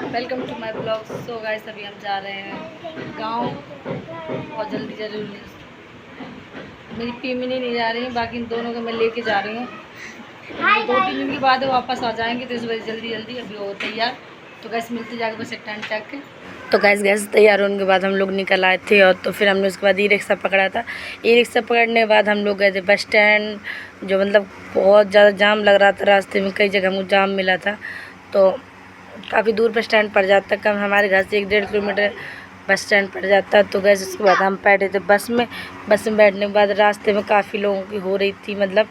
Welcome to my blog. So guys अभी हम जा रहे हैं गांव और जल्दी जल्दी मेरी पीमिनी नहीं जा रही है, बाकी इन दोनों को मैं लेके जा रही हूँ। 2-3 दिन के बाद वापस आ जाएंगे, तो इस वजह जल्दी जल्दी अभी वो तैयार। तो गैस मिलते जाके बस स्टैंड तक के। तो गैस तैयार होने के बाद हम लोग निकल आए थे, और तो फिर हमने उसके बाद ई रिक्शा पकड़ा था। ई रिक्शा पकड़ने के बाद हम लोग गए थे बस स्टैंड, जो मतलब बहुत ज़्यादा जाम लग रहा था रास्ते में, कई जगह हमको जाम मिला था। तो काफ़ी दूर बस स्टैंड पड़ जाता, कम हमारे घर से 1-1.5 किलोमीटर बस स्टैंड पड़ जाता। तो गैस उसके बाद हम बैठे थे बस में बैठने के बाद रास्ते में काफ़ी लोगों की हो रही थी, मतलब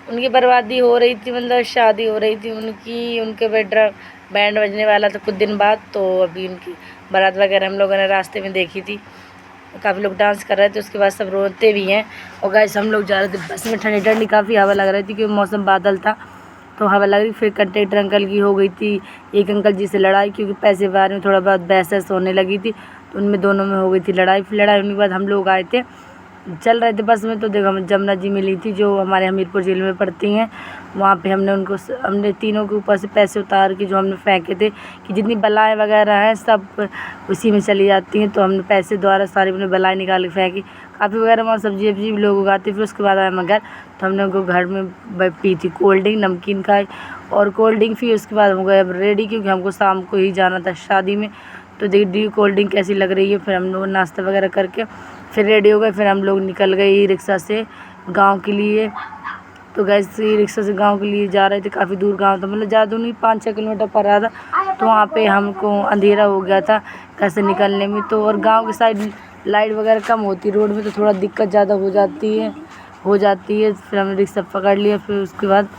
उनकी बर्बादी हो रही थी, मतलब शादी हो रही थी उनकी, उनके बैंड बजने वाला था कुछ दिन बाद। तो अभी उनकी बारात वगैरह हम लोगों ने रास्ते में देखी थी, काफ़ी लोग डांस कर रहे थे, उसके बाद सब रोते भी हैं। और गैस हम लोग जा रहे थे बस में, ठंडी ठंडी काफ़ी हवा लग रही थी क्योंकि मौसम बादल था, तो हवा लग रही। फिर कंडक्टर अंकल की हो गई थी एक अंकल जी से लड़ाई, क्योंकि पैसे के बारे में थोड़ा बहुत बहस होने लगी थी, तो उनमें दोनों में हो गई थी लड़ाई। फिर लड़ाई होने के बाद हम लोग आए थे, चल रहे थे बस में, तो देखो हमें जमुना जी मिली थी जो हमारे हमीरपुर ज़िले में पड़ती हैं। वहाँ पे हमने तीनों के ऊपर से पैसे उतार के जो हमने फेंके थे, कि जितनी बलाएँ वगैरह हैं सब उसी में चली जाती हैं, तो हमने पैसे द्वारा सारी अपनी बलाएँ निकाल के फेंकी। काफ़ी वगैरह वहाँ सब्जी वब्जी भी लोग उगाते। फिर उसके बाद आए मगर, तो हमने उनको घर में पी थी कोल्ड ड्रिंक, नमकीन खाई और कोल्ड ड्रिंक। फिर उसके बाद हो गए अब रेडी, क्योंकि हमको शाम को ही जाना था शादी में। तो देखिए कोल्ड ड्रिंक कैसी लग रही है। फिर हम लोग नाश्ता वगैरह करके फिर रेडी हो गए। फिर हम लोग निकल गए ई रिक्शा से गांव के लिए। तो गैस ई रिक्शा से गांव के लिए जा रहे थे, काफ़ी दूर गांव था, मतलब ज़्यादा नहीं 5-6 किलोमीटर पर रहा था। तो वहाँ पे हमको अंधेरा हो गया था कैसे निकलने में। तो और गांव के साइड लाइट वगैरह कम होती रोड में, तो थोड़ा दिक्कत ज़्यादा हो जाती है। फिर हमने रिक्शा पकड़ लिया। फिर उसके बाद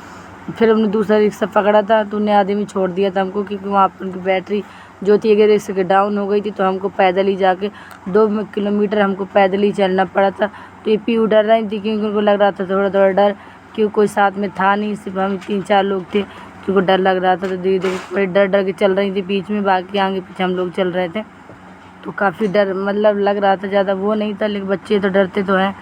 फिर हमने दूसरा रिक्शा पकड़ा था, तो उन्हें आधे में छोड़ दिया था हमको, क्योंकि वहाँ पर उनकी बैटरी जो थी अगर रिक्शा की डाउन हो गई थी, तो हमको पैदल ही जाके 2 किलोमीटर हमको पैदल ही चलना पड़ा था। तो ये पीयू डर रही थी, क्योंकि उनको लग रहा था थोड़ा डर, क्योंकि कोई साथ में था नहीं, सिर्फ हम 3-4 लोग थे, क्योंकि डर लग रहा था। तो धीरे धीरे बड़े डर के चल रही थी बीच में, बाकी आगे पीछे हम लोग चल रहे थे। तो काफ़ी डर मतलब लग रहा था, ज़्यादा वो नहीं था, लेकिन बच्चे तो डरते तो हैं।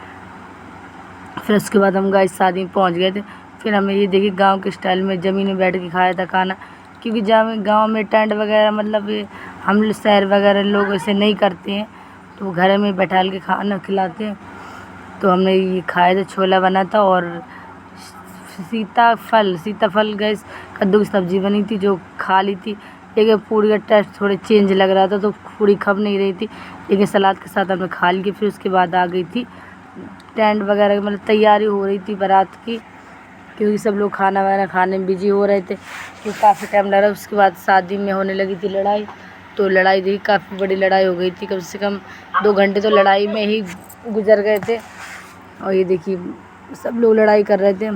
फिर उसके बाद हम गाइस शादी में पहुंच गए थे। फिर हमें ये देखिए गांव के स्टाइल में ज़मीन में बैठ के खाया था खाना, क्योंकि जहाँ गांव में टेंट वगैरह मतलब ये हम लोग शहर वगैरह लोग ऐसे नहीं करते हैं, तो वो घर में बैठा के खाना खिलाते हैं। तो हमने ये खाया था, छोला बना था और सीताफल गैस कद्दू की सब्ज़ी बनी थी जो खा ली थी। लेकिन पूरी का टेस्ट थोड़े चेंज लग रहा था, तो पूरी खब नहीं रही थी, लेकिन सलाद के साथ हमने खा ली। फिर उसके बाद आ गई थी टेंट वगैरह, मतलब तैयारी हो रही थी बारात की, क्योंकि सब लोग खाना वगैरह खाने में बिजी हो रहे थे, तो काफ़ी टाइम लग रहा। उसके बाद शादी में होने लगी थी लड़ाई। तो लड़ाई देखी, काफ़ी बड़ी लड़ाई हो गई थी, कम से कम 2 घंटे तो लड़ाई में ही गुजर गए थे। और ये देखिए सब लोग लड़ाई कर रहे थे,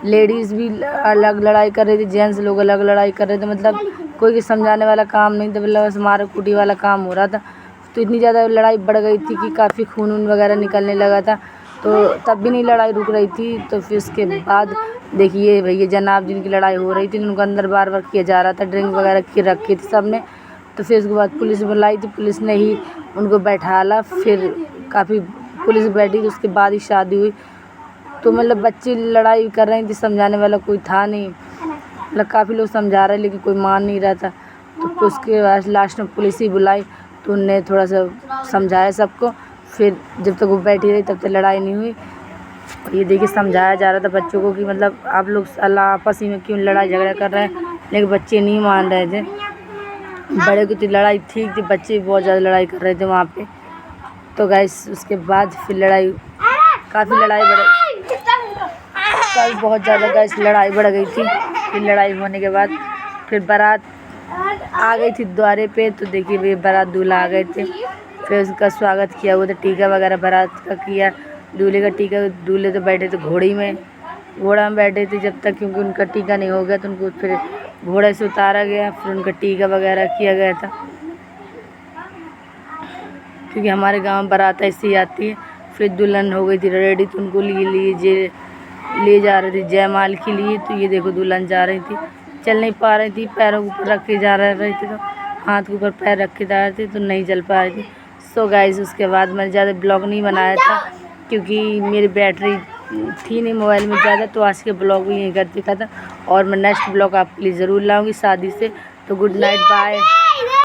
लेडीज़ भी अलग लड़ाई कर रही थी, जेंट्स लोग अलग लड़ाई कर रहे थे, मतलब कोई समझाने वाला काम नहीं था, मतलब बस मारा कूटी वाला काम हो रहा था। तो इतनी ज़्यादा लड़ाई बढ़ गई थी कि काफ़ी खून वगैरह निकलने लगा था, तो तब भी नहीं लड़ाई रुक रही थी। तो फिर उसके बाद देखिए भैया जनाब जिनकी लड़ाई हो रही थी, उनको अंदर बार किया जा रहा था, ड्रिंक वगैरह की रखी थी सब ने। तो फिर उसके बाद पुलिस बुलाई थी, पुलिस ने ही उनको बैठाला। फिर काफ़ी पुलिस बैठी, तो उसके बाद ही शादी हुई। तो मतलब बच्चे लड़ाई कर रही थी, समझाने वाला कोई था नहीं, मतलब काफ़ी लोग समझा रहे लेकिन कोई मान नहीं रहा था। तो उसके बाद लास्ट में पुलिस ही बुलाई, तो उनने थोड़ा सा समझाया सबको। फिर जब तक वो बैठी रही तब तक लड़ाई नहीं हुई। ये देखिए समझाया जा रहा था बच्चों को कि मतलब आप लोग अल्लाह आपस ही में क्यों लड़ाई झगड़ा कर रहे हैं, लेकिन बच्चे नहीं मान रहे थे। बड़े की तो लड़ाई ठीक थी, बच्चे बहुत ज़्यादा लड़ाई कर रहे थे वहाँ पे। तो गैस उसके बाद फिर काफ़ी लड़ाई कल बहुत ज़्यादा गैस लड़ाई बढ़ गई थी। फिर लड़ाई होने के बाद फिर बारात आ गई थी द्वारे पे, तो देखिए वे बारात दूल्हा आ गए थे। फिर उसका स्वागत किया हुआ था, टीका वगैरह बारात का किया, दूल्हे का टीका। दूल्हे तो बैठे थे घोड़ा में बैठे थे जब तक, क्योंकि उनका टीका नहीं हो गया, तो उनको फिर घोड़े से उतारा गया, फिर उनका टीका वगैरह किया गया था। क्योंकि हमारे गांव में बारात ऐसी ही आती है। फिर दुल्हन हो गई थी रेडी, तो उनको ले जा रही थी जयमाल के लिए। तो ये देखो दुल्हन जा रही थी, चल नहीं पा रही थी, पैरों के ऊपर रख के जा रही थी, तो हाथ के ऊपर पैर रख के जा रही थी, तो नहीं चल पा रही थी। सो गाइस उसके बाद मैंने ज़्यादा ब्लॉग नहीं बनाया था, क्योंकि मेरी बैटरी थी नहीं मोबाइल में ज़्यादा। तो आज के ब्लॉग भी यहीं करती था, और मैं नेक्स्ट ब्लॉग आपके लिए ज़रूर लाऊँगी शादी से। तो गुड नाइट, बाय।